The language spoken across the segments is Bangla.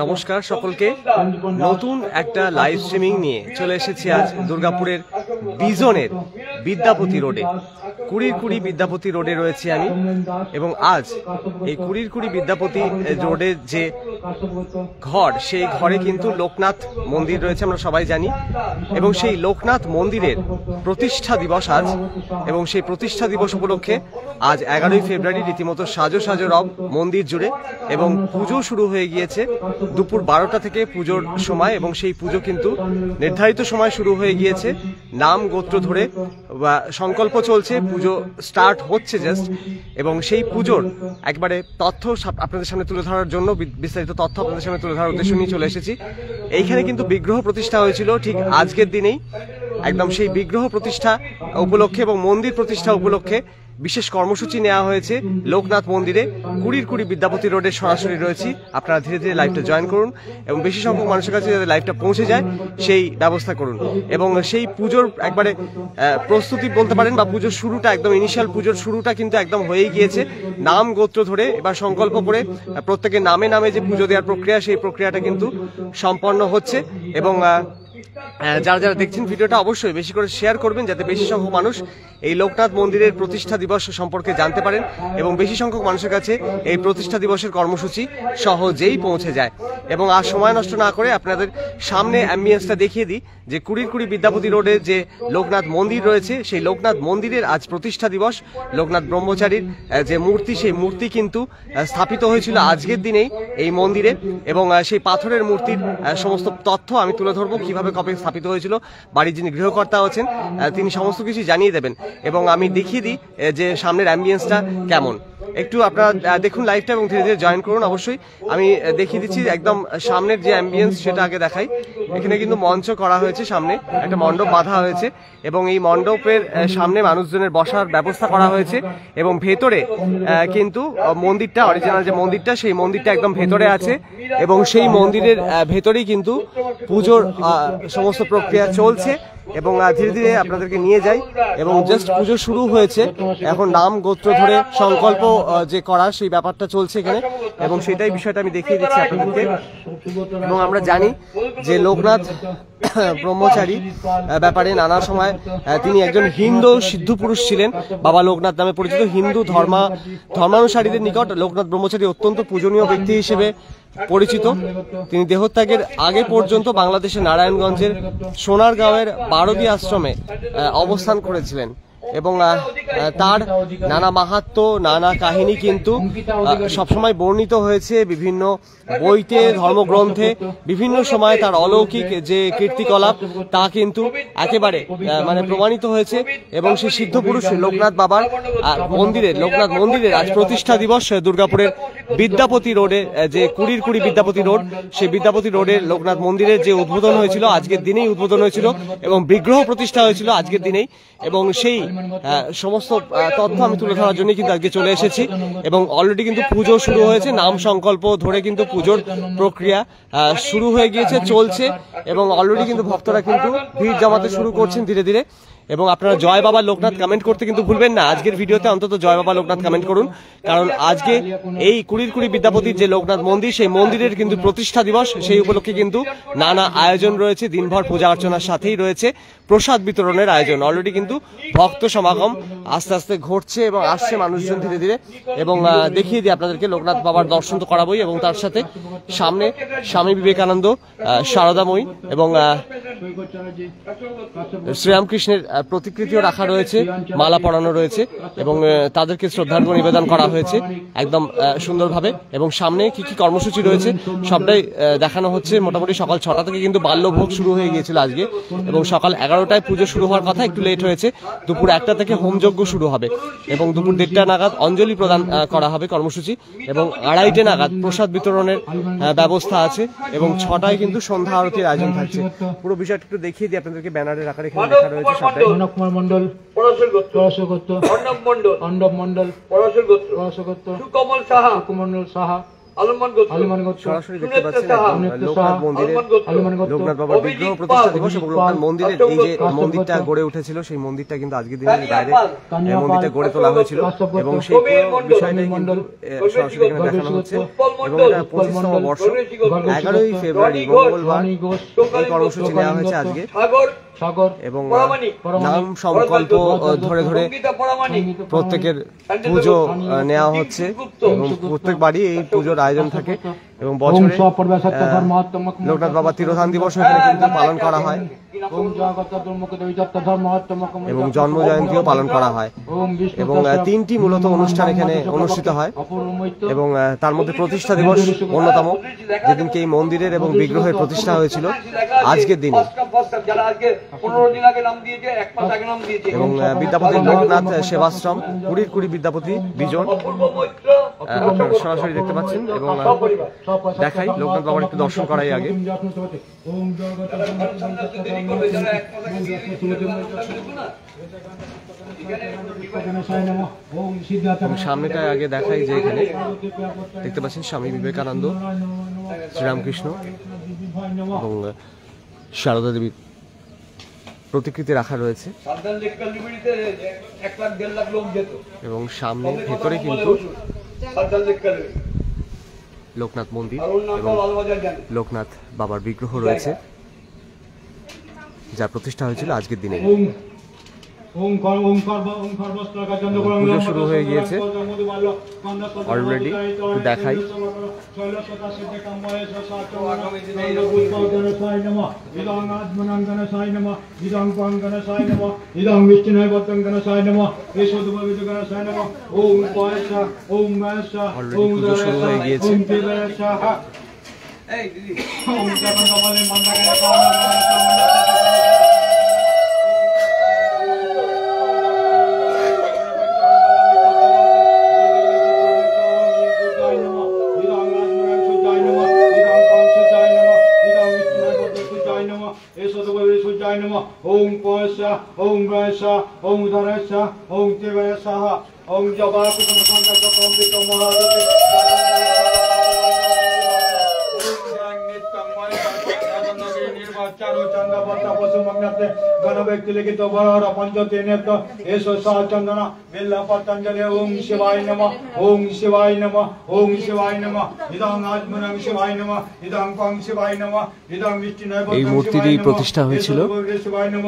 নমস্কার সকলকে, নতুন একটা লাইভ স্ট্রিমিং নিয়ে চলে এসেছি আজ দুর্গাপুরের বিজনের বিদ্যাপতি রোডে। কুড়ির বিদ্যাপতি রোডে রয়েছি আমি, এবং আজ এই কুড়ির বিদ্যাপতি রোডের যে ঘর, সেই ঘরে কিন্তু লোকনাথ মন্দির রয়েছে, আমরা সবাই জানি। এবং সেই লোকনাথ মন্দিরের প্রতিষ্ঠা দিবস আজ, এবং সেই প্রতিষ্ঠা দিবস উপলক্ষে আজ 11ই ফেব্রুয়ারি রীতিমতো সাজো রব মন্দির জুড়ে, এবং পুজো শুরু হয়ে গিয়েছে দুপুর 12টা থেকে পুজোর সময়। এবং সেই পুজো কিন্তু নির্ধারিত সময় শুরু হয়ে গিয়েছে, নাম গোত্র ধরে বা সংকল্প চলছে, পুজো স্টার্ট হচ্ছে জাস্ট। এবং সেই পুজোর একবারে তথ্য আপনাদের সামনে তুলে ধরার জন্য, বিস্তারিত তথ্য আপনাদের সামনে তুলে ধরার উদ্দেশ্য নিয়ে চলে এসেছি। এইখানে কিন্তু বিগ্রহ প্রতিষ্ঠা হয়েছিল ঠিক আজকের দিনেই, একদম সেই বিগ্রহ প্রতিষ্ঠা উপলক্ষে এবং মন্দির প্রতিষ্ঠা উপলক্ষে বিশেষ কর্মসূচি নেওয়া হয়েছে লোকনাথ মন্দিরে। কুড়ির বিদ্যাপতি রোডে সরাসরি রয়েছি, আপনারা ধীরে ধীরে লাইভটা জয়েন করুন এবং বেশি সংখ্যক মানুষের কাছে যাতে লাইভটা পৌঁছে যায় সেই ব্যবস্থা করুন। এবং সেই পুজোর একবারে প্রস্তুতি বলতে পারেন, বা পুজোর শুরুটা একদম ইনিশিয়াল পুজোর শুরুটা কিন্তু একদম হয়েই গিয়েছে। নাম গোত্র ধরে এবার সংকল্প করে প্রত্যেকের নামে নামে যে পুজো দেওয়ার প্রক্রিয়া, সেই প্রক্রিয়াটা কিন্তু সম্পন্ন হচ্ছে। এবং যারা যারা দেখছেন ভিডিওটা অবশ্যই বেশি করে শেয়ার করবেন, যাতে বেশি সংখ্যক মানুষ এই লোকনাথ মন্দিরের প্রতিষ্ঠা দিবস সম্পর্কে জানতে পারেন এবং বেশি সংখ্যক মানুষের কাছে এই প্রতিষ্ঠা দিবসের কর্মসূচি সহজেই পৌঁছে যায়। এবং আর সময় নষ্ট না করে আপনাদের সামনে অ্যাম্বিয়েন্সটা দেখিয়ে দিই যে কুড়ির বিদ্যাপতি রোডে যে লোকনাথ মন্দির রয়েছে, সেই লোকনাথ মন্দিরের আজ প্রতিষ্ঠা দিবস। লোকনাথ ব্রহ্মচারীর যে মূর্তি, সেই মূর্তি কিন্তু স্থাপিত হয়েছিল আজকের দিনেই এই মন্দিরে। এবং সেই পাথরের মূর্তির সমস্ত তথ্য আমি তুলে ধরবো, কিভাবে কবে স্থাপিত হয়েছিল, বাড়ির যিনি গৃহকর্তা আছেন তিনি সমস্ত কিছু জানিয়ে দেবেন। এবং আমি দেখিয়ে দিই যে সামনের অ্যাম্বিয়েন্সটা কেমন। একটু আপনারা দেখুন লাইভটা এবং ধীরে ধীরে জয়েন করুন। অবশ্যই আমি দেখিয়ে দিচ্ছি একদম সামনের যে অ্যাম্বিয়েন্স, সেটা আগে দেখাই। এখানে কিন্তু মঞ্চ করা হয়েছে, সামনে একটা মণ্ডপ বাঁধা হয়েছে এবং এই মণ্ডপের সামনে মানুষজনের বসার ব্যবস্থা করা হয়েছে। এবং ভেতরে কিন্তু মন্দিরটা, অরিজিনাল যে মন্দিরটা, সেই মন্দিরটা একদম ভেতরে আছে। এবং সেই মন্দিরের ভেতরেই কিন্তু পুজোর সমস্ত প্রক্রিয়া চলছে। এবং ধীরে ধীরে আপনাদেরকে নিয়ে যাই। এবং জাস্ট পুজো শুরু হয়েছে, এখন নাম গোত্র ধরে সংকল্প যে করা, সেই ব্যাপারটা চলছে এখানে। এবং সেটাই বিষয়টা আমি দেখিয়ে দিচ্ছি আপনাদেরকে। এবং আমরা জানি যে লোকনাথ ব্রহ্মচারী ব্যাপারে নানা সময় তিনি একজন হিন্দু সিদ্ধ পুরুষ ছিলেন, বাবা লোকনাথ নামে পরিচিত। হিন্দু ধর্মানুসারীদের নিকট লোকনাথ ব্রহ্মচারী অত্যন্ত পূজনীয় ব্যক্তি হিসেবে পরিচিত। তিনি দেহত্যাগের আগে পর্যন্ত বাংলাদেশের নারায়ণগঞ্জের সোনারগাঁওয়ের বারদী আশ্রমে অবস্থান করেছিলেন। এবং তার নানা মাহাত্ম্য, নানা কাহিনী কিন্তু সবসময় বর্ণিত হয়েছে বিভিন্ন বইতে, ধর্মগ্রন্থে। বিভিন্ন সময় তার অলৌকিক যে কীর্তিকলাপ, তা কিন্তু একেবারে মানে প্রমাণিত হয়েছে। এবং সেই সিদ্ধ পুরুষ লোকনাথ বাবার লোকনাথ মন্দিরের আজ প্রতিষ্ঠা দিবস দুর্গাপুরের বিদ্যাপতি রোডে, যে কুড়ির বিদ্যাপতি রোড, সেই বিদ্যাপতি রোডের লোকনাথ মন্দিরের যে উদ্বোধন হয়েছিল আজকের দিনেই উদ্বোধন হয়েছিল, এবং বিগ্রহ প্রতিষ্ঠা হয়েছিল আজকের দিনেই। এবং সেই সমস্ত তথ্য আমি তুলে ধরার জন্য কিন্তু আজকে চলে এসেছি। এবং অলরেডি কিন্তু পুজো শুরু হয়েছে, নাম সংকল্প ধরে কিন্তু পুজোর প্রক্রিয়া শুরু হয়ে গিয়েছে, চলছে। এবং অলরেডি কিন্তু ভক্তরা কিন্তু ভিড় জমাতে শুরু করছেন ধীরে ধীরে। এবং আপনারা জয় বাবা লোকনাথ কমেন্ট করতে কিন্তু ভুলবেন না। আজকের ভিডিওতে অন্তত জয় বাবা লোকনাথ কমেন্ট করুন, কারণ আজকে এই কুড়ির বিদ্যাপতির যে লোকনাথ মন্দির, সেই মন্দিরের কিন্তু প্রতিষ্ঠা দিবস। সেই উপলক্ষে কিন্তু নানা আয়োজন রয়েছে, দিনভর পূজা অর্চনার সাথেই রয়েছে প্রসাদ বিতরণের আয়োজন। অলরেডি কিন্তু ভক্ত সমাগম আস্তে আস্তে ঘটছে এবং আসছে মানুষজন ধীরে ধীরে। এবং দেখিয়ে দিই আপনাদেরকে, লোকনাথ বাবার দর্শন তো করাবোই, এবং তার সাথে সামনে স্বামী বিবেকানন্দ, শারদাময়ী এবং শ্রীরামকৃষ্ণের প্রতিকৃতিও রাখা রয়েছে, মালা পরানো রয়েছে এবং তাদেরকে শ্রদ্ধার্ঘ্য নিবেদন করা হয়েছে একদম সুন্দরভাবে। এবং সামনে কি কি কর্মসূচি রয়েছে সবটাই দেখানো হচ্ছে। মোটামুটি সকাল 6টা থেকে কিন্তু বাল্যভোগ শুরু হয়ে গিয়েছিল আজকে, এবং সকাল 11টায় পুজো শুরু হওয়ার কথা, একটু লেট হয়েছে। দুপুর 1টা থেকে হোমযজ্ঞ শুরু হবে এবং দুপুর 1:30 নাগাদ অঞ্জলি প্রদান করা হবে কর্মসূচি, এবং 2:30 নাগাদ প্রসাদ বিতরণের ব্যবস্থা আছে। এবং 6টায় কিন্তু সন্ধ্যা আরতির আয়োজন থাকছে। পুরো বিষয়টা একটু দেখিয়ে দিই আপনাদেরকে, ব্যানারের আকারে এখানে লেখা রয়েছে সবটাই। মন্ডল, পরশুর গোত্র, অর্ণব মন্ডল, সুকমল সাহা, সরাসরি দেখতে পাচ্ছেন লোকনাথ মন্দিরে লোকনাথ বাবার বিগ্রহ প্রতিষ্ঠা দিবস এবং লোকনাথ মন্দিরের এই যে মন্দিরটা গড়ে উঠেছিল সেই মন্দিরটা কিন্তু আজকের দিনের বাইরে মন্দিরটা গড়ে তোলা হয়েছিল এবং সেই বিষয়টাই কিন্তু সরাসরি এখানে দেখানো হচ্ছে এবং এটা 25তম বর্ষ 11ই ফেব্রুয়ারি মঙ্গলবার এই কর্মসূচি নেওয়া হয়েছে আজকে এবং নাম সংকল্প ধরে ধরে প্রত্যেকের পুজো নেওয়া হচ্ছে এবং প্রত্যেকবারই এই পুজোর আয়োজন থাকে এবং বছরে লোকনাথ বাবা তিরোধান দিবস এখানে কিন্তু পালন করা হয় এবং জন্ম জয়ন্তীও পালন করা হয় এবং 3টি মূলত অনুষ্ঠান এখানে অনুষ্ঠিত হয় এবং তার মধ্যে প্রতিষ্ঠা দিবস অন্যতম, যেদিনকে এই মন্দিরের এবং বিগ্রহের প্রতিষ্ঠা হয়েছিল আজকের দিনে। এবং বিদ্যাপতি লোকনাথ সেবাশ্রম কুড়ি বিদ্যাপতি বিজন সরাসরি দেখতে পাচ্ছেন এবং দেখাই লোকনাথ বাবার একটু দর্শন করাই আগে। এবং সামনেটায় আগে দেখাই যে এখানে দেখতে পাচ্ছেন স্বামী বিবেকানন্দ, শ্রীরামকৃষ্ণ এবং সারদা দেবীর প্রতিকৃতি রাখা রয়েছে এবং সামনে ভেতরে কিন্তু লোকনাথ মন্দির এবং লোকনাথ বাবার বিগ্রহ রয়েছে যা প্রতিষ্ঠা হয়েছিল আজকের দিনে। পুজো শুরু হয়ে গিয়েছে অলরেডি, দেখাই। অলরেডি পুজো শুরু হয়ে গিয়েছে। ओम पयसा ओम वैसा ओम धरसा ओम देवसा ओम जबा कुसुम संगत कौमिक महादेव गण व्यक्ति लिखित वर पंचतेनेत एसो चंदन बिल्ला पतंजलि ओम शिवाय नमः ओम शिवाय नमः ओम शिवाय नमः इदं आत्मनं शिवाय नमः इदं पं शिवाय नमः इदं विष्णु এই মূর্তিটি প্রতিষ্ঠা হয়েছিল,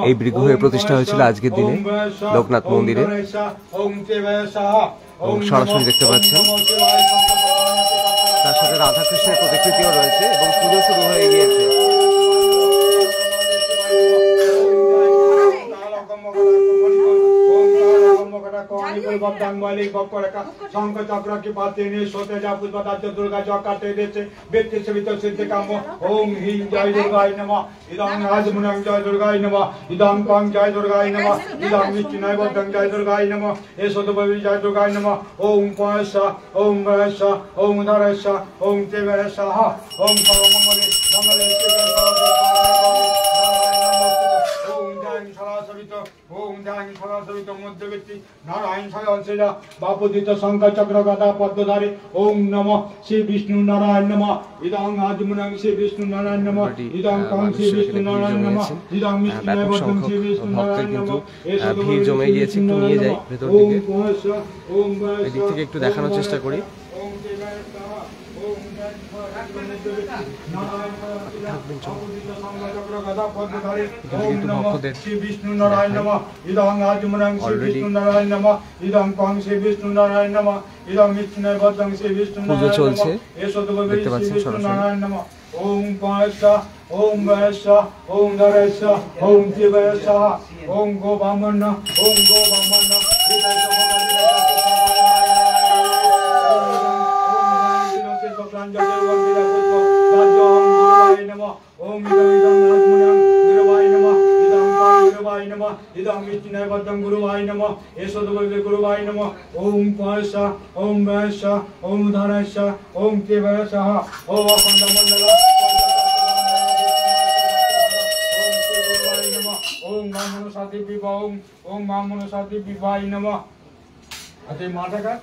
এই বিগ্রহের প্রতিষ্ঠা হয়েছিল আজকের দিনে লোকনাথ মন্দিরে এবং সরাসরি দেখতে পাচ্ছেন তার সাথে রাধা কৃষ্ণের প্রতিকৃতিও রয়েছে এবং পুজো শুরু হয়ে গিয়েছে। शंख चक्र की पाते सोते जा पुष्पदाच दुर्गा चौकाते देते व्यक्ति सवित सिद्ध काम ओम ह्रीं जय दुर्गाय नमः इदं राजमुनं जय दुर्गाय नमः इदं पं जय दुर्गाय नमः इदं विष्णुनैवतं जय दुर्गाय नमः एषोदभवि जय दुर्गाय नमः ओम पयसा ओम वैसा ओम धरसा ओम तेवसा ओम सर्वमंगले मंगले ओम ध्यान सवित मध्यवर्ती नारायण सदा बापुदित शंकर चक्र गदा पद्मधारी ओम नमः श्री विष्णु नारायण नमः इदं आजमुनं श्री विष्णु नारायण नमः इदं कं श्री विष्णु नारायण नमः इदं विष्णुनैवतं श्री विष्णु नारायण नमः ভিড় জমে গিয়েছে, একটু নিয়ে যাই ভেতর দিকে, এদিক থেকে একটু দেখানোর চেষ্টা করি। পুজো চলছে দেখতে পাচ্ছেন সরাসরি। ओम पायसा ओम वैसा ओम धरसा ओम शिवसा ओम गो बामन ओम गो बामन ओम इदं विष्णुनैवतं गुरुवाय नमः एषोदभवि गुरुवाय नमः ओम पायसा ओम वैसा ओम धरसा ओम केवसा ओम अखंडमंडल ओम मामनुषाति विभा ओम मामनुषाति विभाय नमः अति माता का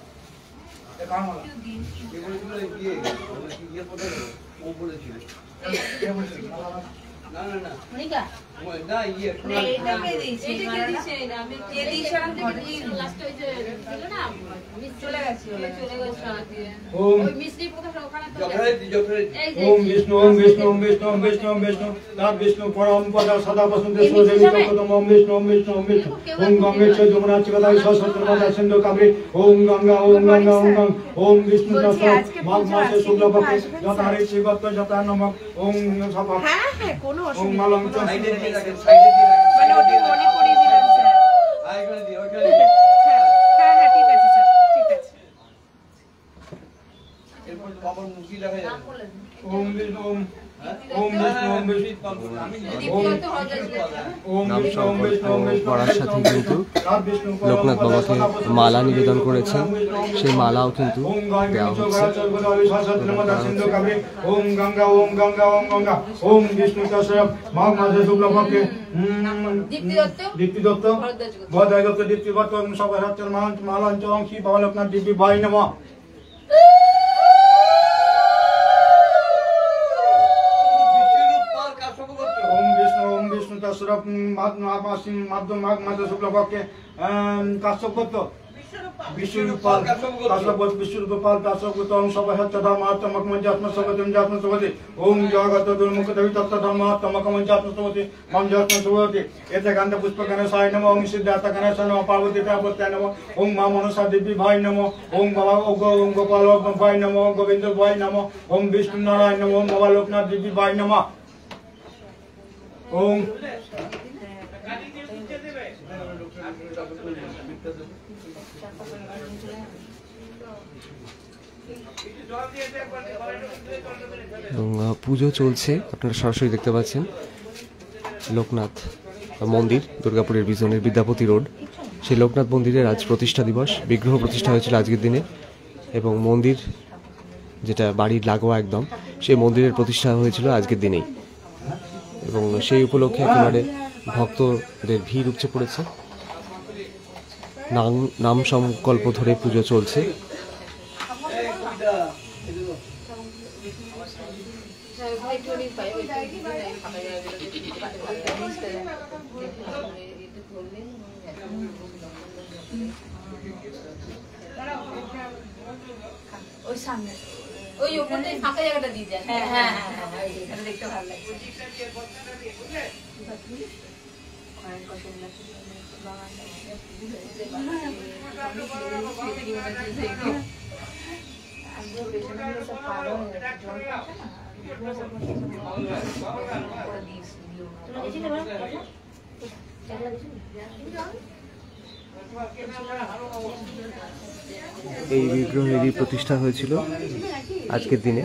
ओम विष्णु ओम विष्णु ओम विष्णु ओम विष्णु ओम विष्णु नाथ विष्णु परम पद सदा वसुदेव देवी जगतम ओम विष्णु ओम विष्णु ओम विष्णु ओम गंगे च जमुना चिकदाई सहस्रनाम सिंधु कावेरी ओम गंगा ओम गंगा ओम गंगा ओम विष्णु तत्व माघ मासे शुक्ल पक्षे যথারে শিবত্ব যথা নমঃ ওম সভা হ্যাঁ হ্যাঁ কোনো ओम অসুবিধা মালং চ মানে ওটা মনে করিয়ে দিলাম স্যার হ্যাঁ হ্যাঁ ঠিক আছে স্যার ঠিক আছে ओम विष्णु ओम विष्णु ओम विष्णु ओम নাম विष्णु ओम विष्णु ओम সংকল্প विष्णु করার সাথে কিন্তু লোকনাথ বাবাকে মালা নিবেদন করেছেন, সেই মালাও কিন্তু দেওয়া হচ্ছে। ओम गंगा ओम गंगा ओम गंगा ओम विष्णु तस्म माघ मासे शुक्ल पक्षे दीप्ति दत्त भद्राय दत्त दीप्ति दत्त सभारचर मालांच अंशी बाबा लोकनाथ दिव्य भाई नमः ओम विष्णु तस्म माध्यम माघ मासे शुक्ल पक्षे काश्यप दत्त विष्णुपाल काश्यप विष्णुपाल काश्यप ओम सभारचर धर्मात्मक मंजात्म सवति मंजात्म सवति ओम जगत दुर्मुख देवी तत्त धर्मात्मक मंजात्म सवति मंजात्म सवति एते गंध पुष्प गणेशाय नमः ओम सिद्धार्थ गणेशाय नमः पार्वती पार्वत्याय नमः ओम मां मनसा देवी भाई नमः ओम बाबा ओम गोपाल भाई नमः गोविंद भाई नमः ओम विष्णु नारायण नमः ओम बाबा लोकनाथ देवी भाई नमः ओम এবং পুজো চলছে, আপনারা সরাসরি দেখতে পাচ্ছেন লোকনাথ মন্দির, দুর্গাপুরের বিজনের বিদ্যাপতি রোড। সেই লোকনাথ মন্দিরের আজ প্রতিষ্ঠা দিবস, বিগ্রহ প্রতিষ্ঠা হয়েছিল আজকের দিনে, এবং মন্দির যেটা বাড়ির লাগোয়া একদম, সেই মন্দিরের প্রতিষ্ঠা হয়েছিল আজকের দিনেই, এবং সেই উপলক্ষে একেবারে ভক্তদের ভিড় উপচে পড়েছে। নাম সংকল্প ধরে পুজো চলছে। ওই সামনে ওই ওপরটাই ফাঁকা জায়গাটা দিয়ে দেন। হ্যাঁ হ্যাঁ হ্যাঁ এটা দেখতে ভালো লাগছে। এই বিগ্রহেরই প্রতিষ্ঠা হয়েছিল আজকের দিনে,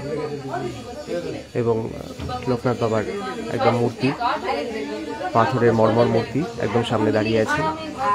এবং লোকনাথ বাবার একদম মূর্তি, পাথরের মর্মর মূর্তি একদম সামনে দাঁড়িয়ে আছে।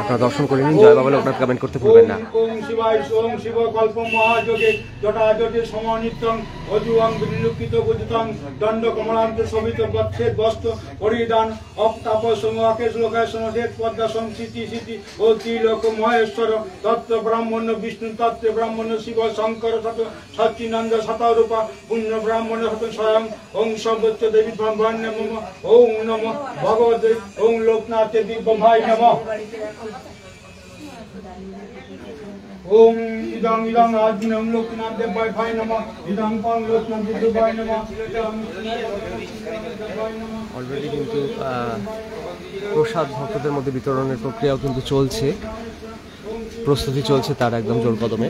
আপনারা দর্শন করে নিন। জয় বাবা লোকনাথ কমেন্ট করতে ভুলবেন না। ওম শিবায় ওম শিব কল্প মহাযোগে জটাজটি সমনিত্যং অজুয়ং বিনিলুকিত বুদ্ধং দণ্ড কমলান্ত শোভিত বৎসেত বস্ত্র পরিধান অপ্তাপ সমকেশ লোকায় সমসেত পদ্মা সংসিতি সিতি ও ত্রিলোক মহেশ্বর তত্ত্ব ব্রাহ্মণ বিষ্ণু তত্ত্ব ব্রাহ্মণ শিব শঙ্কর সত সচ্চিনন্দ শতরূপা পুণ্য ব্রাহ্মণ সত স্বয়ং ওং সর্বোচ্চ দেবী ব্রহ্মণ্য নম ওং নম ভগবতে ওং লোকনাথে দিব্য ভাই নম ओम इदं इदं आदिनं लोकनाथ देवाय भाई नमः इदं पां लोकनाथ देवाय नमः অলরেডি কিন্তু প্রসাদ ভক্তদের মধ্যে বিতরণের প্রক্রিয়াও কিন্তু চলছে, প্রস্তুতি চলছে তার একদম জোর কদমে।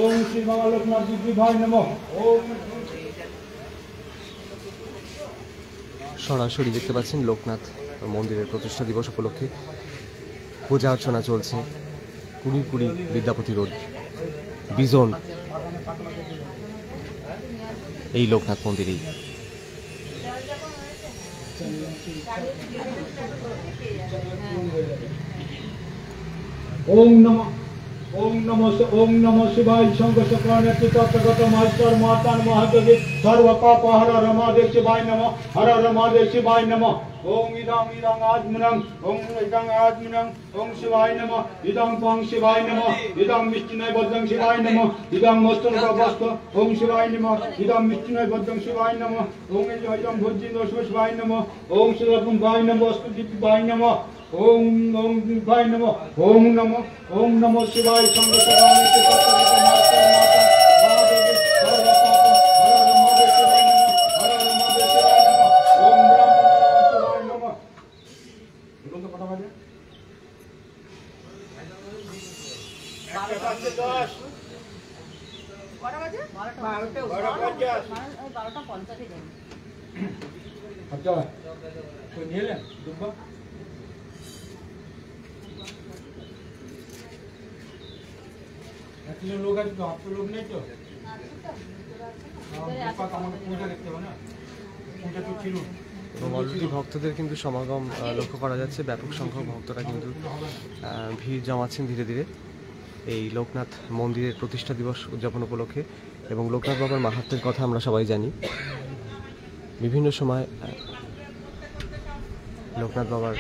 ओम श्री बाबा लोकनाथ जी भाई नमः ओम সরাসরি দেখতে পাচ্ছেন লোকনাথ মন্দিরের প্রতিষ্ঠা দিবস উপলক্ষে পূজা অর্চনা চলছে কুড়ি বিদ্যাপতি রোড বিজন এই লোকনাথ মন্দিরেই। ओम नमः ओम नमो शिवाय शंकर चक्राने तत्गत मास्टर मातान महादेवी सर्व पाप हर रमादेव शिवाय नमः हर रमादेव शिवाय नमः ओम इदं आत्मनं ओम इदं आत्मनं ओम शिवाय नमः इदं पं शिवाय नमः इदं विष्णुय बद्धं शिवाय नमः इदं मस्तकवस्तु ओम शिवाय नमः इदं विष्णुय बद्धं शिवाय नमः ओम इदं भुजिन्दो शिवाय नमः ओम शिवं वाय नमः स्तुतिवाय नमः ओम वाय नमः ओम नमो शिवाय शंकर चक्राने तत्गत मास्टर माता महादेवी सर्व पाप हर रमादेव शिवाय नमः हर रमादेव शिवाय नमः ओम शिवाय नमः बोलो तो फटाफट अच्छा कोई नहीं ले दुब्बा कितने लोग हैं तो आप तो लोग नहीं तो पापा का मतलब पूजा देखते हो ना पूजा तो चिरू এবং অলরেডি ভক্তদের কিন্তু সমাগম লক্ষ্য করা যাচ্ছে। ব্যাপক সংখ্যক ভক্তরা কিন্তু ভিড় জমাচ্ছেন ধীরে ধীরে এই লোকনাথ মন্দিরের প্রতিষ্ঠা দিবস উদযাপন উপলক্ষে। এবং লোকনাথ বাবার মাহাত্ম্যের কথা আমরা সবাই জানি, বিভিন্ন সময় লোকনাথ বাবার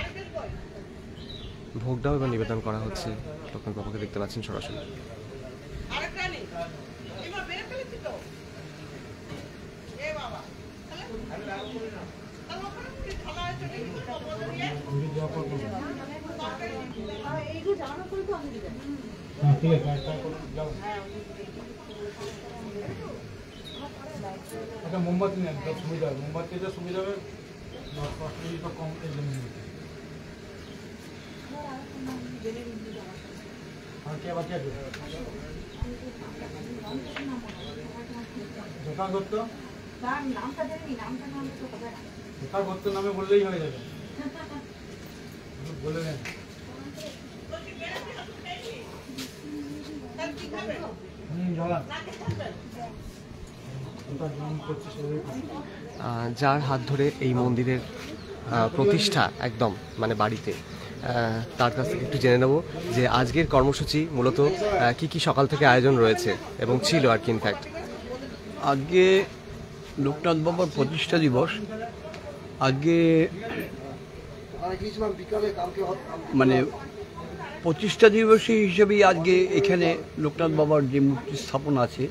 ভোগটাও এবার নিবেদন করা হচ্ছে। লোকনাথ বাবাকে দেখতে পাচ্ছেন সরাসরি। ठीक है जाओ अच्छा मोमबत्ती नहीं तो सुविधा मोमबत्ती तो सुविधा है तो कम हाँ क्या बात है झोंका गोत्त झोंका गोत्त नामे बोलले ही हो जाएगा बोले नहीं যার হাত ধরে এই মন্দিরের প্রতিষ্ঠা একদম মানে বাড়িতে, তার কাছ থেকে একটু জেনে নেব যে আজকের কর্মসূচি মূলত কি কি সকাল থেকে আয়োজন রয়েছে এবং ছিল আর কি। ইনফ্যাক্ট আজকে লোকনাথ বাবার প্রতিষ্ঠা দিবস, আজকে মানে প্রতিষ্ঠা দিবস হিসেবেই আজকে এখানে লোকনাথ বাবার যে মূর্তি স্থাপন আছে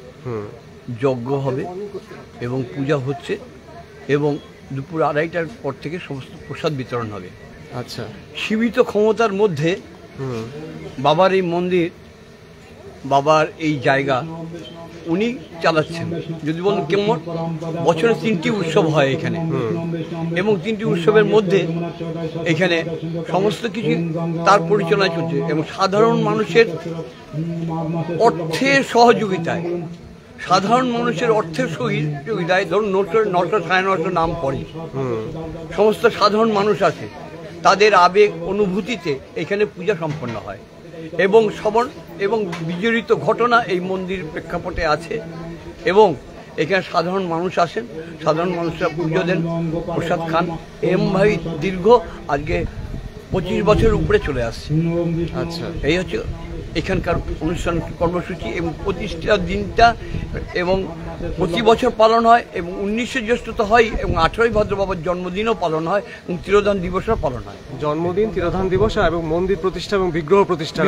যজ্ঞ হবে এবং পূজা হচ্ছে এবং দুপুর 2:30টার পর থেকে সমস্ত প্রসাদ বিতরণ হবে। আচ্ছা, সীমিত ক্ষমতার মধ্যে বাবার এই মন্দির, বাবার এই জায়গা উনি চালাচ্ছেন। যদি বলেন কেমন, বছরে 3টি উৎসব হয় এখানে এবং 3টি উৎসবের মধ্যে এখানে সমস্ত কিছু তার পরিচালনা চলছে এবং সাধারণ মানুষের অর্থের সহযোগিতায়, সাধারণ মানুষের অর্থের সহযোগিতায়, ধরুন 9টা 9:30 নাম পড়ে, সমস্ত সাধারণ মানুষ আছে, তাদের আবেগ অনুভূতিতে এখানে পূজা সম্পন্ন হয় এবং সবর এবং বিজড়িত ঘটনা এই মন্দির প্রেক্ষাপটে আছে এবং এখানে সাধারণ মানুষ আসেন, সাধারণ মানুষরা পুজো দেন, প্রসাদ খান। এমনভাবে দীর্ঘ আজকে 25 বছরের উপরে চলে আসছে। আচ্ছা, এই হচ্ছে এখানকার অনুষ্ঠান কর্মসূচি এবং প্রতিষ্ঠার দিনটা এবং প্রতি বছর পালন হয় এবং 19শে জ্যৈষ্ঠ তো হয় এবং 18ই ভাদ্র বাবার জন্মদিনও পালন হয় এবং তিরোধান দিবসও পালন হয়। জন্মদিন, তিরোধান দিবস এবং মন্দির প্রতিষ্ঠা এবং বিগ্রহ প্রতিষ্ঠা,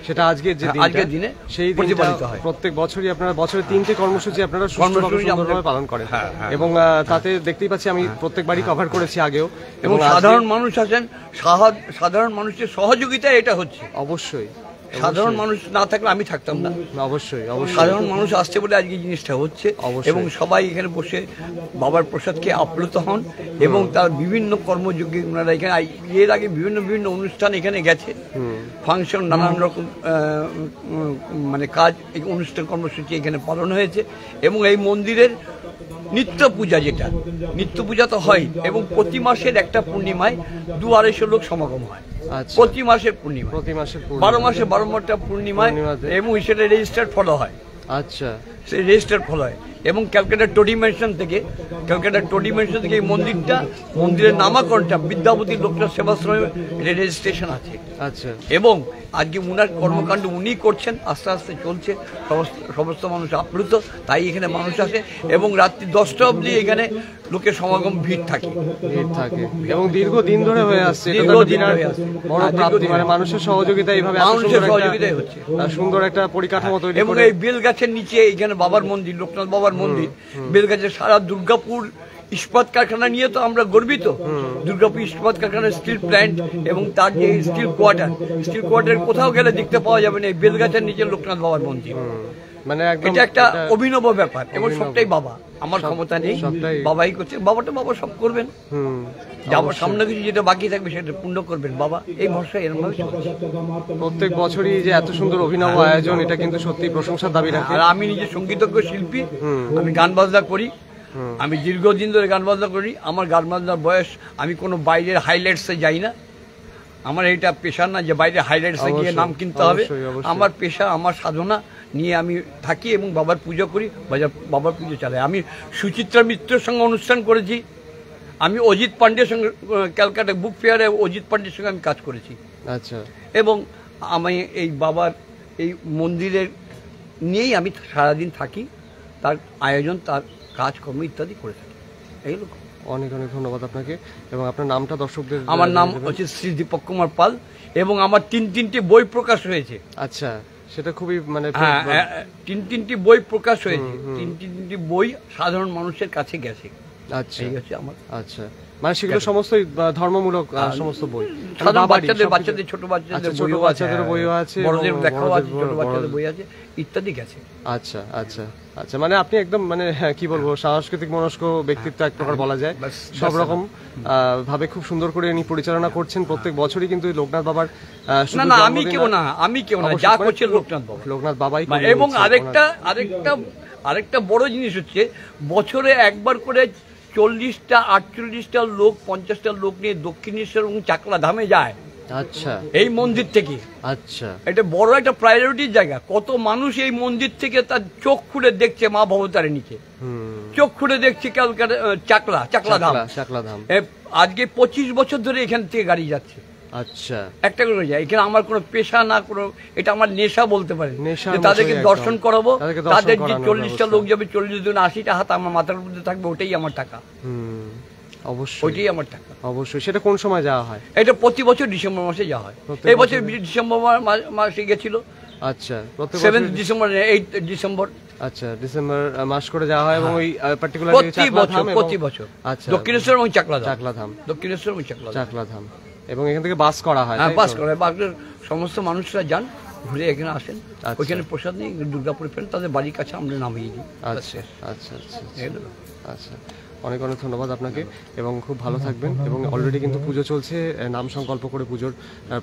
সেটা আজকের যে আজকের দিনে সেই প্রতিপালিত হয়। প্রত্যেক বছরই আপনারা বছরে 3টে কর্মসূচি আপনারা সুন্দরভাবে পালন করেন এবং তাতে দেখতেই পাচ্ছি আমি প্রত্যেক বাড়ি কভার করেছি আগেও এবং সাধারণ মানুষ আছেন, সাধারণ মানুষের সহযোগিতায় এটা হচ্ছে। অবশ্যই সাধারণ মানুষ না থাকলে আমি থাকতাম না। অবশ্যই সাধারণ মানুষ আসছে বলে আজকে জিনিসটা হচ্ছে এবং সবাই এখানে বসে বাবার প্রসাদকে আপ্লুত হন এবং তার বিভিন্ন কর্মযোগ্য ওনারা এখানে এর আগে বিভিন্ন অনুষ্ঠান এখানে গেছে, ফাংশন, নানান রকম মানে কাজ, অনুষ্ঠান কর্মসূচি এখানে পালন হয়েছে এবং এই মন্দিরের নিত্য পূজা, যেটা নিত্য পূজা তো হয় এবং প্রতি মাসের একটা পূর্ণিমায় 200-250 লোক সমাগম হয়। প্রতি মাসের পূর্ণিমা, 12 মাসে 12টা পূর্ণিমায় এবং সেটা রেজিস্টার্ড ফলো হয়। আচ্ছা, সেই রেজিস্টার্ড ফলো হয় এবং ক্যালকাটা টোডি মেনশন থেকে এই মন্দিরের নামাকরণটা বিদ্যাপতি লোকনাথ সেবাশ্রমে রেজিস্ট্রেশন আছে। আচ্ছা, এবং আজকে উনার কর্মকাণ্ড উনি করছেন, আস্তে আস্তে চলছে, সমস্ত মানুষ আপ্লুত, তাই এখানে মানুষ আসে এবং রাত্রি 10টা অবধি এখানে লোকের সমাগম ভিড় থাকে এবং দীর্ঘদিন ধরে হয়ে আসছে। বড় প্রাপ্তি, মানে মানুষের সহযোগিতা এইভাবে সহযোগিতাই হচ্ছে, সুন্দর একটা পরিকাঠামো তৈরি এবং এই বেলগাছের নিচে এইখানে বাবার মন্দির, লোকনাথ বাবার মন্দির, বেলগাছের সারা দুর্গাপুর ইস্পাত কারখানা নিয়ে তো আমরা গর্বিত। দুর্গাপুর ইস্পাত কারখানার স্টিল প্ল্যান্ট এবং তার যে স্টিল কোয়ার্টার কোথাও গেলে দেখতে পাওয়া যাবে না এই বেলগাছের নিচে লোকনাথ বাবার মন্দির। মানে এটা একটা অভিনব ব্যাপার এবং সবটাই বাবা, আমার ক্ষমতা নেই, বাবাই করছে, বাবা সব করবেন, যাবার সামনে কিছু যেটা বাকি থাকবে সেটা পূর্ণ করবেন বাবা, এই ভরসা এরকম ভাবে চলছে। প্রত্যেক বছরই যে এত সুন্দর অভিনব আয়োজন, এটা কিন্তু সত্যি প্রশংসার দাবি রাখে। আর আমি নিজে সঙ্গীতজ্ঞ শিল্পী, আমি গান বাজনা করি, আমি দীর্ঘদিন ধরে গান বাজনা করি। আমার গান বাজনার বয়স, আমি কোনো বাইরের হাইলাইটসে যাই না, আমার এটা পেশা না যে বাইরে হাইলাইটসে গিয়ে নাম কিনতে হবে। আমার পেশা, আমার সাধনা নিয়ে আমি থাকি এবং বাবার পুজো করি, বাবার পুজো চালাই। আমি সুচিত্রা মিত্রের সঙ্গে অনুষ্ঠান করেছি, আমি অজিত পান্ডের সঙ্গে ক্যালকাটা বুক ফেয়ারে অজিত পান্ডের সঙ্গে আমি কাজ করেছি। আচ্ছা, এবং আমি এই বাবার এই মন্দিরের নিয়েই আমি সারাদিন থাকি, তার আয়োজন, তার কাজকর্ম ইত্যাদি করে থাকি। এই লোক অনেক অনেক ধন্যবাদ আপনাকে। এবং আপনার নামটা দর্শকদের? আমার নাম হচ্ছে শ্রী দীপক কুমার পাল এবং আমার তিনটি বই প্রকাশ হয়েছে। আচ্ছা, সেটা খুবই মানে তিনটি বই প্রকাশ হয়েছে, তিনটি বই সাধারণ মানুষের কাছে গেছে। আচ্ছা, এই হচ্ছে আমার। আচ্ছা, মানে সেগুলো সমস্তই ধর্মমূলক সমস্ত বই, বাচ্চাদের ছোট বাচ্চাদের বইও আছে, বড়দের দেখাও আছে, ছোট বাচ্চাদের বই আছে ইত্যাদি গেছে। আচ্ছা আচ্ছা আচ্ছা, মানে আপনি একদম মানে কি বলবো, সাংস্কৃতিক মনস্ক ব্যক্তিত্ব এক প্রকার বলা যায়। সব রকম ভাবে খুব সুন্দর করে ইনি পরিচালনা করছেন প্রত্যেক বছরই। কিন্তু লোকনাথ বাবার না আমি কেউ না যা করছে লোকনাথ বাবাই। এবং আরেকটা বড় জিনিস হচ্ছে, বছরে একবার করে 40টা 48টা লোক 50টা লোক নিয়ে দক্ষিণেশ্বর এবং চাকলা ধামে যায়। আচ্ছা, এই মন্দির থেকে। আচ্ছা, এটা বড় একটা প্রায়োরিটির জায়গা। কত মানুষ এই মন্দির থেকে তার চোখ খুলে দেখছে মা ভবতারের নিচে, চোখ খুলে দেখছে ক্যালকাটা চাকলা ধাম। আজকে 25 বছর ধরে এখান থেকে গাড়ি যাচ্ছে। আচ্ছা, একটা করে যায়। এখানে আমার কোনো পেশা না, কোনো, এটা আমার নেশা বলতে পারে। তাদেরকে দর্শন করাবো, তাদের যে 40টা লোক যাবে, 40 জন 80টা হাত আমার মাথার মধ্যে থাকবে, ওটাই আমার টাকা। অবশ্যই, ওইটাই আমার টাকা। অবশ্যই। সেটা কোন সময় যাওয়া হয়? এটা প্রতি বছর ডিসেম্বর মাসে যাওয়া হয়। এই বছর ডিসেম্বর মাসে গেছিল। আচ্ছা, 7 ডিসেম্বর 8 ডিসেম্বর। আচ্ছা, ডিসেম্বর মাস করে যাওয়া হয়। এবং ওই পার্টিকুলার প্রতি বছর আচ্ছা, দক্ষিণেশ্বর এবং চাকলা ধাম, দক্ষিণেশ্বর এবং চাকলা ধাম। এবং এখান থেকে বাস করা হয়? হ্যাঁ, বাস করা হয়। বাসের সমস্ত মানুষরা যান, ঘুরে এখানে আসেন, ওইখানে প্রসাদ নিয়ে দুর্গাপুরে ফেরেন, তাদের বাড়ির কাছে আমরা নামিয়ে দিই। আচ্ছা আচ্ছা আচ্ছা, অনেক অনেক ধন্যবাদ আপনাকে এবং খুব ভালো থাকবেন। এবং অলরেডি কিন্তু পুজো চলছে, নাম সংকল্প করে পুজোর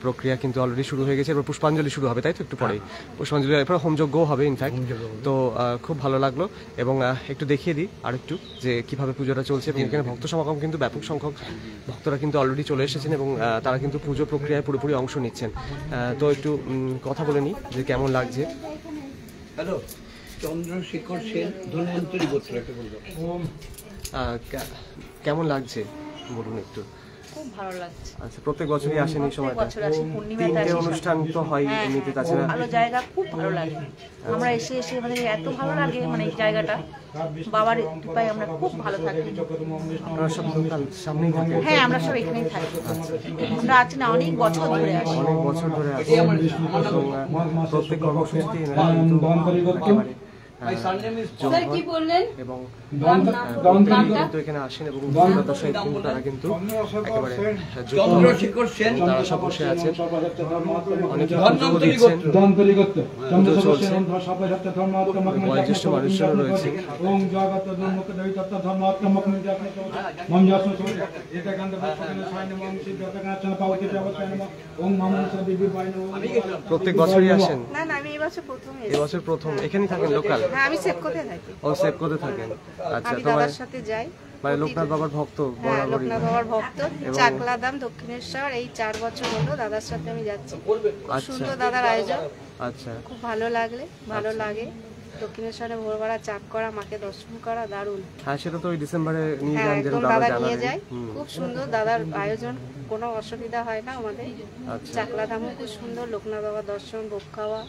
প্রক্রিয়া কিন্তু অলরেডি শুরু হয়ে গেছে। এবার পুষ্পাঞ্জলি শুরু হবে, তাই তো? একটু পরেই পুষ্পাঞ্জলি, এরপর হোমযজ্ঞও হবে ইনফ্যাক্ট। তো খুব ভালো লাগলো। এবং একটু দেখিয়ে দিই আরেকটু যে কিভাবে পুজোটা চলছে। এবং এখানে ভক্ত সমাগম কিন্তু ব্যাপক সংখ্যক ভক্তরা কিন্তু অলরেডি চলে এসেছেন এবং তারা কিন্তু পুজো প্রক্রিয়ায় পুরোপুরি অংশ নিচ্ছেন। তো একটু কথা বলে নিই যে কেমন লাগছে। হ্যালো, চন্দ্রশেখর সেন, ধন্বন্তরী গোত্র। কেমন লাগছে বলুন একটু। খুব ভালো লাগছে। আচ্ছা, প্রত্যেক বছরই আসেন এই সময়টা? বছর আসি, পূর্ণিমাতে আসি। অনুষ্ঠান তো হয় এমনিতে, তাছাড়া ভালো জায়গা, খুব ভালো লাগে। আমরা এসে আমাদের এত ভালো লাগে, মানে এই জায়গাটা বাবার কৃপায় আমরা খুব ভালো থাকি। আপনারা সব সামনেই থাকেন? হ্যাঁ, আমরা সব এখানেই থাকি। আমরা আছি না, অনেক বছর ধরে আসি। অনেক বছর ধরে আসি। প্রত্যেক কর্মসূচিতে কি বললেন? এবং এখানে আসেন এবং তারা কিন্তু একেবারে চন্দ্রশেখর সেন, তারা সব বসে আছেন, অনেকে বয়োজ্যেষ্ঠ মানুষজন রয়েছে। প্রত্যেক বছরই আসেন? না না, আমি এই বছর প্রথম। এখানেই থাকেন লোকাল? হ্যাঁ, আমি সেবকোতে থাকি। ও, সেবকোতে থাকেন। আচ্ছা, আমি দাদার সাথে যাই। মানে লোকনাথ বাবার ভক্ত? হ্যাঁ, লোকনাথ বাবার ভক্ত। চাকলা ধাম, দক্ষিণেশ্বর, এই 4 বছর হলো দাদার সাথে আমি যাচ্ছি। খুব সুন্দর দাদার আয়োজন। আচ্ছা, খুব ভালো লাগে। দক্ষিণেশ্বরে ভোরবেলা চাপ করা, মাকে দর্শন করা দারুণ। হ্যাঁ, সেটা তো ওই ডিসেম্বরে নিয়ে হ্যাঁ, যান, যেটা একদম দাদা দাদা জানালেন। নিয়ে যায়, খুব সুন্দর দাদার আয়োজন, কোনো অসুবিধা হয় না আমাদের। আচ্ছা, চাকলা ধামও খুব সুন্দর, লোকনাথ বাবা দর্শন, ভোগ খাওয়া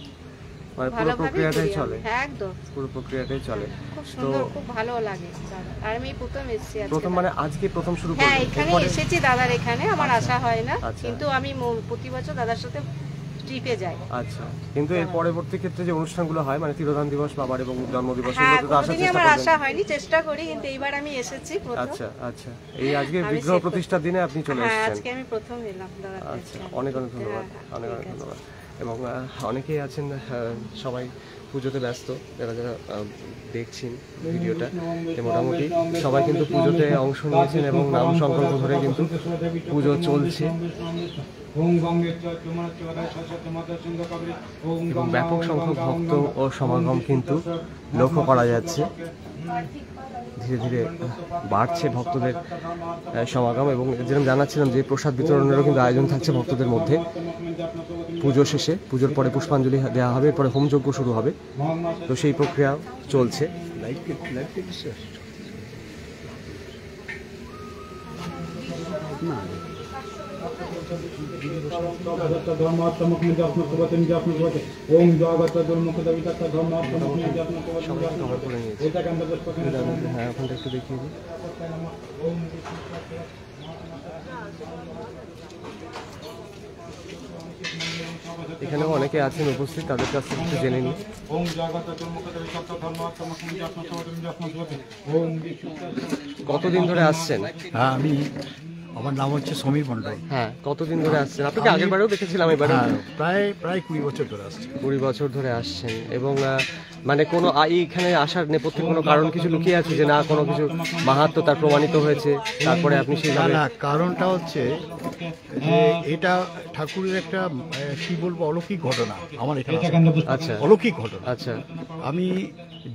মানে পুরো ভালোভাবে প্রক্রিয়াটাই করি চলে। আমি। হ্যাঁ, একদম পুরো প্রক্রিয়াটাই চলে। খুব সুন্দর, খুব ভালো লাগে দাদা। আর আমি প্রথম এসেছি আজকে। প্রথম মানে আজকে প্রথম শুরু হ্যাঁ, করলেন? এখানে এরপরে- এসেছি দাদার এখানে, আমার আসা হয় না, আচ্ছা। কিন্তু আমি প্রতি বছর দাদার সাথে ট্রিপে যাই। আচ্ছা, কিন্তু এর পরবর্তী ক্ষেত্রে যে অনুষ্ঠানগুলো হয় মানে তিরোধান দিবস, বাবার এবং জন্মদিবস, হ্যাঁ, এগুলোতে তো আসার কোনোদিনই চেষ্টা আমার করবেন। আসা হয়নি, চেষ্টা করি, কিন্তু এইবার আমি এসেছি প্রথম। আচ্ছা আচ্ছা, এই আজকে আমি বিগ্রহ সে- প্রতিষ্ঠার দিনে আপনি চলে হ্যাঁ, এসেছেন। আজকে আমি প্রথম এলাম দাদার আচ্ছা, কাছে। অনেক অনেক ধন্যবাদ, হ্যাঁ, অনেক অনেক ঠিক আছে। ধন্যবাদ। এবং অনেকেই আছেন, সবাই পুজোতে ব্যস্ত, যারা যারা দেখছেন ভিডিওটা, মোটামুটি সবাই কিন্তু পুজোতে অংশ নিয়েছেন এবং নাম সংকল্প ধরে কিন্তু পুজো চলছে এবং ব্যাপক সংখ্যক ভক্ত ও সমাগম কিন্তু লক্ষ্য করা যাচ্ছে। ধীরে ধীরে বাড়ছে ভক্তদের সমাগম, এবং যেরকম জানাচ্ছিলাম যে প্রসাদ বিতরণেরও কিন্তু আয়োজন থাকছে ভক্তদের মধ্যে। পুজো শেষে, পুজোর পরে পুষ্পাঞ্জলি দেওয়া হবে, এরপরে হোমযজ্ঞ শুরু হবে, তো সেই প্রক্রিয়া চলছে। হ্যাঁ, ওখানটা একটু দেখিয়ে দিই। এখানেও অনেকে আছেন উপস্থিত, তাদের কাছ থেকে একটু জেনে নিই। কতদিন ধরে আসছেন? হ্যাঁ, আমার নাম হচ্ছে সমীর মণ্ডল। হ্যাঁ, কতদিন ধরে আসছেন? আপনাকে আগের বারেও দেখেছিলাম, এবারে প্রায় 20 বছর ধরে আসছি। 20 বছর ধরে আসছেন। এবং মানে কোনো এইখানে আসার নেপথ্যে কোনো কারণ কিছু লুকিয়ে আছে, যে না কোনো কিছু মাহাত্ম্য তার প্রমাণিত হয়েছে, তারপরে আপনি সেইভাবে? না, কারণটা হচ্ছে যে এটা ঠাকুরের একটা কি বলবো অলৌকিক ঘটনা আমার এখানে। আচ্ছা, অলৌকিক ঘটনা। আচ্ছা আমি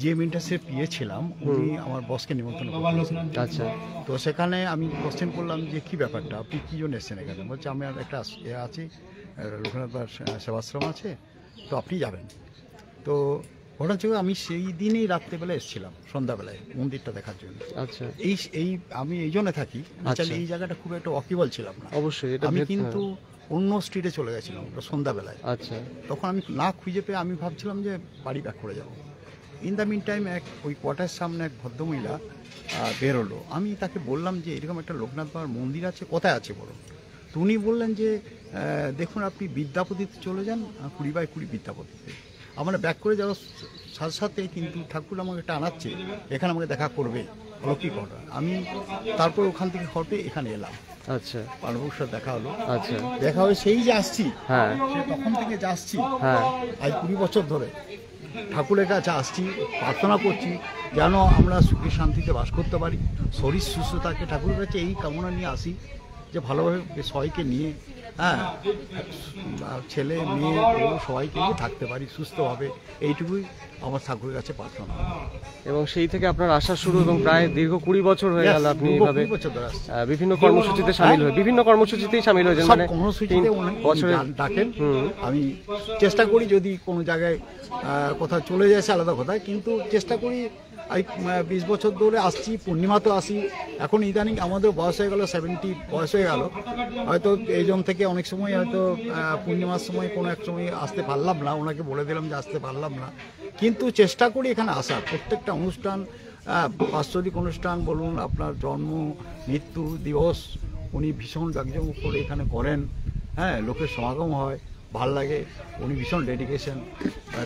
যে মেন্টাসের ছিলাম, উনি আমার বসকে নিমন্ত্রণ করেছিলেন। আচ্ছা, তো সেখানে আমি কোশ্চেন করলাম যে কি ব্যাপারটা, আপনি কি জন্য এসেছেন এখানে? বলছে আমার একটা আছে, লোকনাথ সেবাশ্রম আছে, তো আপনি যাবেন। তো ঘটনা হচ্ছে আমি সেই দিনেই রাত্রেবেলা এসেছিলাম, সন্ধ্যাবেলায় মন্দিরটা দেখার জন্য। আচ্ছা, এই আমি এই জন্য থাকি, আচ্ছা। এই জায়গাটা খুব একটা ওয়াকিবল ছিলাম না। অবশ্যই এটা আমি কিন্তু অন্য স্ট্রিটে চলে গেছিলাম সন্ধ্যাবেলায়। আচ্ছা, তখন আমি না খুঁজে পেয়ে আমি ভাবছিলাম যে বাড়ি ব্যাক করে যাব। ইন দ্য মিন টাইম ওই কোয়ার্টার সামনে এক ভদ্রমহিলা বেরোলো। আমি তাকে বললাম যে এরকম একটা লোকনাথ বাবার মন্দির আছে, কোথায় আছে বলুন। তো উনি বললেন যে দেখুন আপনি বিদ্যাপতিতে চলে যান, 20/20 বিদ্যাপতিতে। আমরা ব্যাক করে যাওয়ার সাথে সাথে কিন্তু ঠাকুর আমাকে একটা আনাচ্ছে, এখানে আমাকে দেখা করবে, অলৌকিক ঘটনা। আমি তারপর ওখান থেকে হটে এখানে এলাম। আচ্ছা, পার্বতীর সাথে দেখা হলো। আচ্ছা, দেখা হয়ে সেই যে আসছি, হ্যাঁ, সে তখন থেকে যে আসছি, হ্যাঁ, আজ 20 বছর ধরে ঠাকুরের কাছে আসছি, প্রার্থনা করছি যেন আমরা সুখে শান্তিতে বাস করতে পারি, শরীর সুস্থ থাকে। ঠাকুরের কাছে এই কামনা নিয়ে আসি যে ভালোভাবে সবাইকে নিয়ে, হ্যাঁ, ছেলে মেয়ে সবাইকে নিয়ে থাকতে পারি সুস্থভাবে, এইটুকুই আমার ঠাকুরের কাছে প্রার্থনা। এবং সেই থেকে আপনার আসা শুরু, এবং প্রায় দীর্ঘ 20 বছর হয়ে গেল আপনি এইভাবে 20 বছর ধরে আসছি। বিভিন্ন কর্মসূচিতে সামিল হয়ে, বিভিন্ন কর্মসূচিতেই সামিল হয়েছেন, সব মানে কর্মসূচিতে 3 বছরের। ডাকেন, আমি চেষ্টা করি যদি কোনো জায়গায় কোথাও চলে যাচ্ছে আলাদা কথা, কিন্তু চেষ্টা করি। এই 20 বছর ধরে আসছি, পূর্ণিমাতেও আসি। এখন ইদানিং আমাদের বয়স হয়ে গেল, 70 বয়স হয়ে গেল, হয়তো এই জন থেকে অনেক সময় হয়তো পূর্ণিমার সময় কোনো এক সময় আসতে পারলাম না, ওনাকে বলে দিলাম যে আসতে পারলাম না, কিন্তু চেষ্টা করি এখানে আসার। প্রত্যেকটা অনুষ্ঠান, বাৎসরিক অনুষ্ঠান বলুন, আপনার জন্ম মৃত্যু দিবস উনি ভীষণ জাঁকজমক করে এখানে করেন। হ্যাঁ, লোকের সমাগম হয়, ভাল লাগে। উনি ভীষণ ডেডিকেশন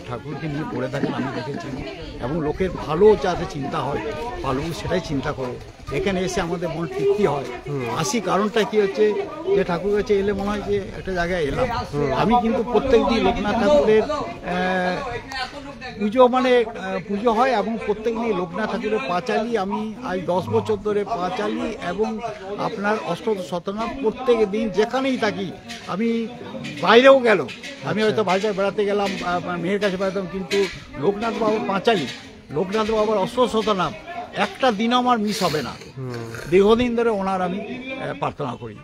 ঠাকুরকে নিয়ে পড়ে থাকেন, আমি দেখেছি। এবং লোকের ভালো যাতে চিন্তা হয়, ভালো সেটাই চিন্তা করে। এখানে এসে আমাদের মন তৃপ্তি হয়। আসি কারণটা কি হচ্ছে, যে ঠাকুর কাছে এলে মনে হয় যে একটা জায়গায় এলাম। আমি কিন্তু প্রত্যেক দিন লোকনাথ ঠাকুরের পুজো মানে পুজো হয়, এবং প্রত্যেক দিন লোকনাথ ঠাকুরের পাঁচালি আমি আজ 10 বছর ধরে পাঁচালি এবং আপনার অষ্টদশ শতনাম প্রত্যেক দিন যেখানেই থাকি। আমি বাইরেও গেল, আমি হয়তো বাইরে বেড়াতে গেলাম, মেয়ের কাছে বেড়াতাম, কিন্তু লোকনাথ বাবার পাঁচালি, লোকনাথ বাবার অষ্টদশ শতনাম একটা দিন আমার মিস হবে না। দীর্ঘদিন ধরে ওনার আমি প্রার্থনা করি।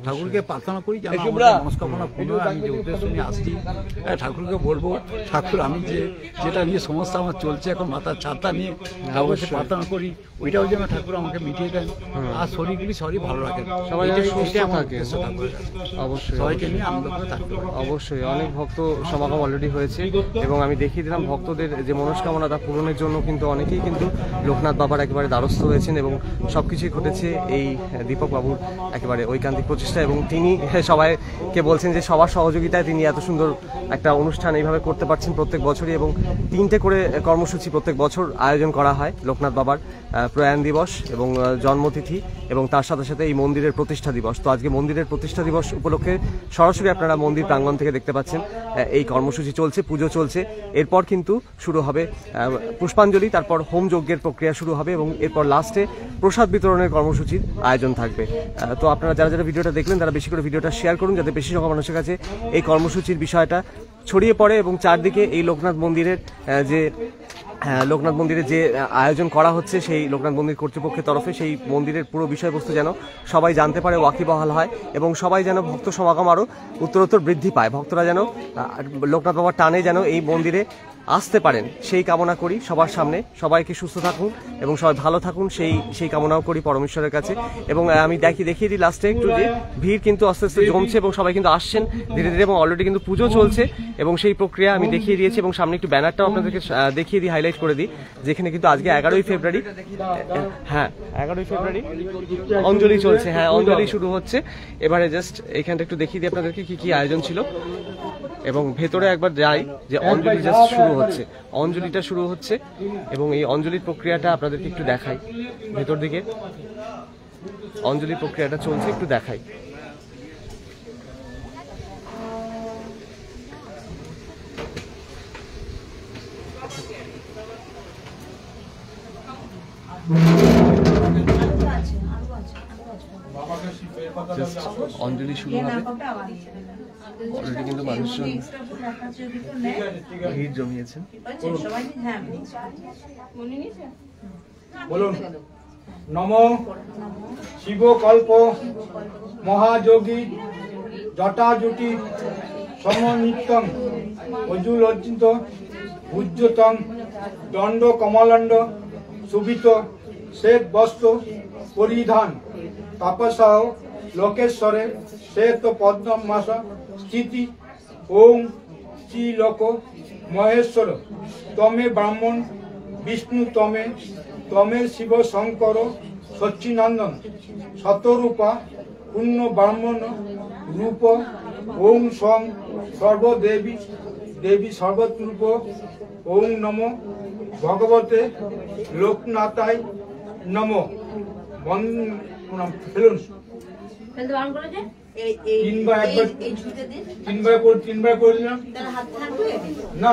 ঠাকুরকে প্রার্থনা করি যেন আমাদের মনস্কামনা পূর্ণ হয়। আমি যে উদ্দেশ্য নিয়ে আসছি, ঠাকুরকে বলবো, ঠাকুর আমি যেটা নিয়ে সমস্যা আমার চলছে এখন মাথার ছাতা নিয়ে ঠাকুরকে প্রার্থনা করি, ওইটাও যেন ঠাকুর আমাকে মিটিয়ে দেন, আর শরীরগুলি সবই ভালো রাখেন, সবাই যেন সুস্থ থাকে। ঠাকুরের কাছে অবশ্যই সবাইকে নিয়ে আনন্দ করে থাকতে পারি। অবশ্যই অনেক ভক্ত সমাগম অলরেডি হয়েছে এবং আমি দেখিয়ে দিলাম ভক্তদের যে মনস্কামনা তা পূরণের জন্য কিন্তু অনেকেই কিন্তু লোকনাথ বাবার একেবারে দ্বারস্থ হয়েছেন এবং সবকিছুই ঘটেছে এই দীপক বাবুর একেবারে ঐকান্তিক প্রচেষ্টা এবং তিনি সবাইকে বলছেন যে সবার সহযোগিতায় তিনি এত সুন্দর একটা অনুষ্ঠান এইভাবে করতে পারছেন প্রত্যেক বছরই এবং 3টে করে কর্মসূচি প্রত্যেক বছর আয়োজন করা হয় লোকনাথ বাবার প্রয়াণ দিবস এবং জন্মতিথি এবং তার সাথে সাথে এই মন্দিরের প্রতিষ্ঠা দিবস। তো আজকে মন্দিরের প্রতিষ্ঠা দিবস উপলক্ষে সরাসরি আপনারা মন্দির প্রাঙ্গণ থেকে দেখতে পাচ্ছেন এই কর্মসূচি চলছে, পুজো চলছে। এরপর কিন্তু শুরু হবে পুষ্পাঞ্জলি, তারপর হোম যজ্ঞের প্রক্রিয়া শুরু হবে এবং এরপর লাস্টে প্রসাদ বিতরণের কর্মসূচির আয়োজন থাকবে। তো আপনারা যারা যারা ভিডিওটা দেখলেন তারা বেশি করে ভিডিওটা শেয়ার করুন যাতে বেশি সংখ্যক মানুষের কাছে এই কর্মসূচির বিষয়টা ছড়িয়ে পড়ে এবং চারদিকে এই লোকনাথ মন্দিরের যে আয়োজন করা হচ্ছে সেই লোকনাথ মন্দির কর্তৃপক্ষের তরফে সেই মন্দিরের পুরো বিষয়বস্তু যেন সবাই জানতে পারে, ওয়াকিবহাল হয় এবং সবাই যেন ভক্ত সমাগম আরও উত্তরোত্তর বৃদ্ধি পায়, ভক্তরা যেন লোকনাথ বাবার টানে যেন এই মন্দিরে আসতে পারেন সেই কামনা করি সবার সামনে। সবাইকে সুস্থ থাকুন এবং সবাই ভালো থাকুন সেই কামনাও করি পরমেশ্বরের কাছে। এবং আমি দেখিয়ে দিই লাস্টে একটু যে ভিড় কিন্তু আস্তে আস্তে জমছে এবং সবাই কিন্তু আসছেন ধীরে ধীরে এবং অলরেডি কিন্তু পুজো চলছে এবং সেই প্রক্রিয়া আমি দেখিয়ে দিয়েছি এবং সামনে একটু ব্যানারটাও আপনাদেরকে দেখিয়ে দিই, হাইলাইট করে দিই, যেখানে কিন্তু আজকে 11ই ফেব্রুয়ারি, হ্যাঁ 11ই ফেব্রুয়ারি অঞ্জলি চলছে, হ্যাঁ অঞ্জলি শুরু হচ্ছে। এবারে জাস্ট এখানটা একটু দেখিয়ে দিই আপনাদেরকে কি আয়োজন ছিল এবং ভেতরে একবার যাই যে অঞ্জলি জাস্ট অঞ্জলিটা শুরু হচ্ছে এবং এই অঞ্জলির প্রক্রিয়াটা আপনাদেরকে একটু দেখাই, ভেতর দিকে অঞ্জলি প্রক্রিয়াটা চলছে একটু দেখাই। অঞ্জলি শুরু হবে, অলরেডি কিন্তু মানুষজন ভিড় জমিয়েছেন। বলুন নম শিবকল্প মহাযোগী জটাজুটি সমনিত্যং অজুলজ্জিত উজ্জ্বতং দণ্ড কমলণ্ড সুবিত শ্বেত বস্ত্র পরিধান তাপসাহ লোকেশ্বরে শ্বেত পদ্মমাস স্থিতি ওং শ্রীলোক মহেশ্বর তমে ব্রাহ্মণ বিষ্ণু তমে শিব শঙ্কর সচ্চিনন্দন শতরূপা পূর্ণ ব্রাহ্মণ রূপ ওং সং সর্বদেবী সর্বরূপ ওং নমো ভগবতে লোকনাথায় নমো। ফেলুন তিনবার করে দিলাম না,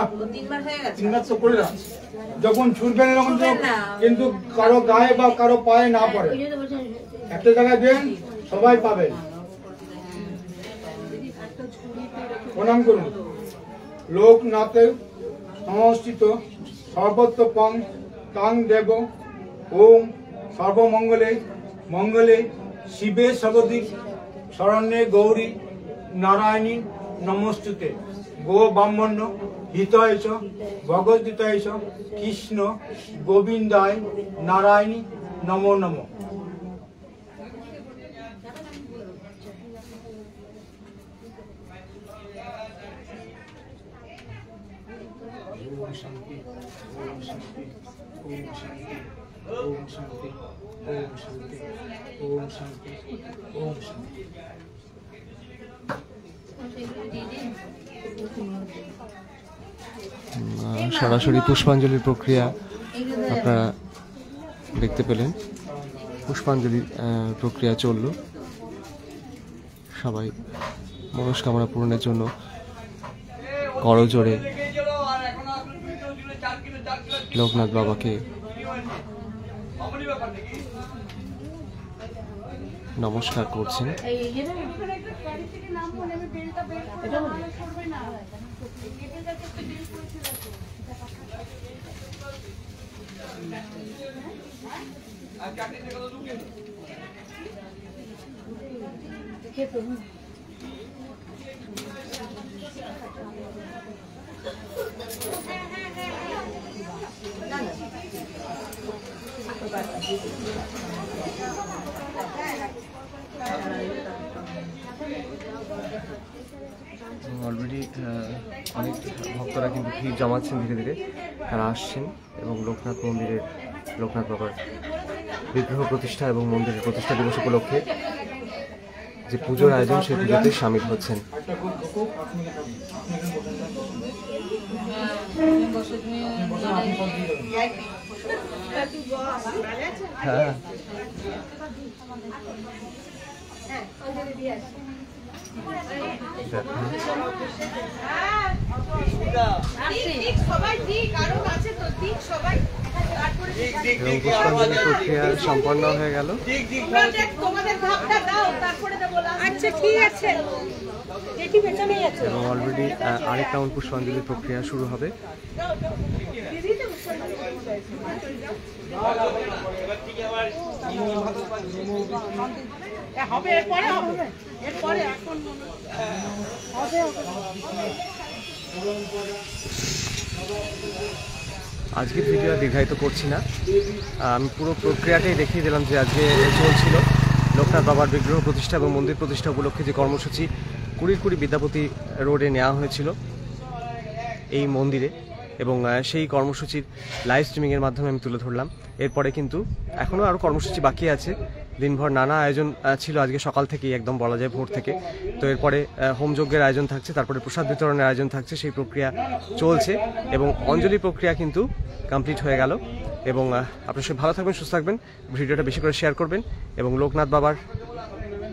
তিনবার তো করে দিলাম। যখন ছুটবেন তখন কিন্তু কারো গায়ে বা কারো পায়ে না পড়ে, একটা জায়গায় দেন সবাই পাবেন। প্রণাম করুন। লোকনাথের সংস্থিত সর্বত্র পং তাং দেব ওম সর্বমঙ্গলে মঙ্গলে শিবে সর্বদিক শরণ্যে গৌরী নারায়ণী নমস্তুতে গো ব্রাহ্মণ হিতায় চ ভগবদ্গীতায় চ কৃষ্ণ গোবিন্দায় নারায়ণী নমো নমঃ। ओम शांति ओम शांति ओम शांति ओम शांति। সরাসরি পুষ্পাঞ্জলির প্রক্রিয়া আপনারা দেখতে পেলেন, পুষ্পাঞ্জলির প্রক্রিয়া চলল। সবাই মনস্কামনা পূরণের জন্য করজোড়ে লোকনাথ বাবাকে নমস্কার করছেন। অলরেডি অনেক ভক্তরা কিন্তু ভিড় জমাচ্ছেন ধীরে ধীরে, তারা আসছেন এবং লোকনাথ মন্দিরের লোকনাথ বাবার বিগ্রহ প্রতিষ্ঠা এবং মন্দিরের প্রতিষ্ঠা দিবস উপলক্ষে যে পুজোর আয়োজন সেই পুজোতে সামিল হচ্ছেন। হ্যাঁ এবং পুষ্পাঞ্জলি প্রক্রিয়া সম্পন্ন হয়ে গেল। এবং অলরেডি আরেক রাউন্ড পুষ্পাঞ্জলি প্রক্রিয়া শুরু হবে। আজকের ভিডিও দীর্ঘায়িত করছি না, আমি পুরো প্রক্রিয়াটাই দেখিয়ে দিলাম যে আজকে চলছিল লোকনাথ বাবার বিগ্রহ প্রতিষ্ঠা এবং মন্দির প্রতিষ্ঠা উপলক্ষে যে কর্মসূচি কুড়ির বিদ্যাপতি রোডে নেওয়া হয়েছিল এই মন্দিরে, এবং সেই কর্মসূচির লাইভ স্ট্রিমিংয়ের মাধ্যমে আমি তুলে ধরলাম। এরপরে কিন্তু এখনও আরও কর্মসূচি বাকি আছে, দিনভর নানা আয়োজন ছিল আজকে সকাল থেকেই, একদম বলা যায় ভোর থেকে। তো এরপরে হোমযজ্ঞের আয়োজন থাকছে, তারপরে প্রসাদ বিতরণের আয়োজন থাকছে, সেই প্রক্রিয়া চলছে এবং অঞ্জলি প্রক্রিয়া কিন্তু কমপ্লিট হয়ে গেল। এবং আপনারা সবাই ভালো থাকবেন, সুস্থ থাকবেন, ভিডিওটা বেশি করে শেয়ার করবেন এবং লোকনাথ বাবার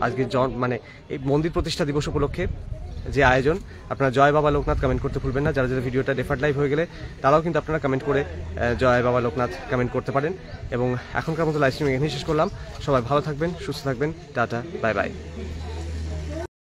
আজকে মানে এই মন্দির প্রতিষ্ঠা দিবস উপলক্ষে যে আয়োজন, আপনারা জয় বাবা লোকনাথ কমেন্ট করতে ভুলবেন না। যারা যারা ভিডিওটা ডেফার্ড লাইভ হয়ে গেলে তারাও কিন্তু আপনারা কমেন্ট করে জয় বাবা লোকনাথ কমেন্ট করতে পারেন। এবং এখনকার মতো লাইভ স্ট্রিমিং এখানেই শেষ করলাম। সবাই ভালো থাকবেন, সুস্থ থাকবেন, টাটা, বাই বাই।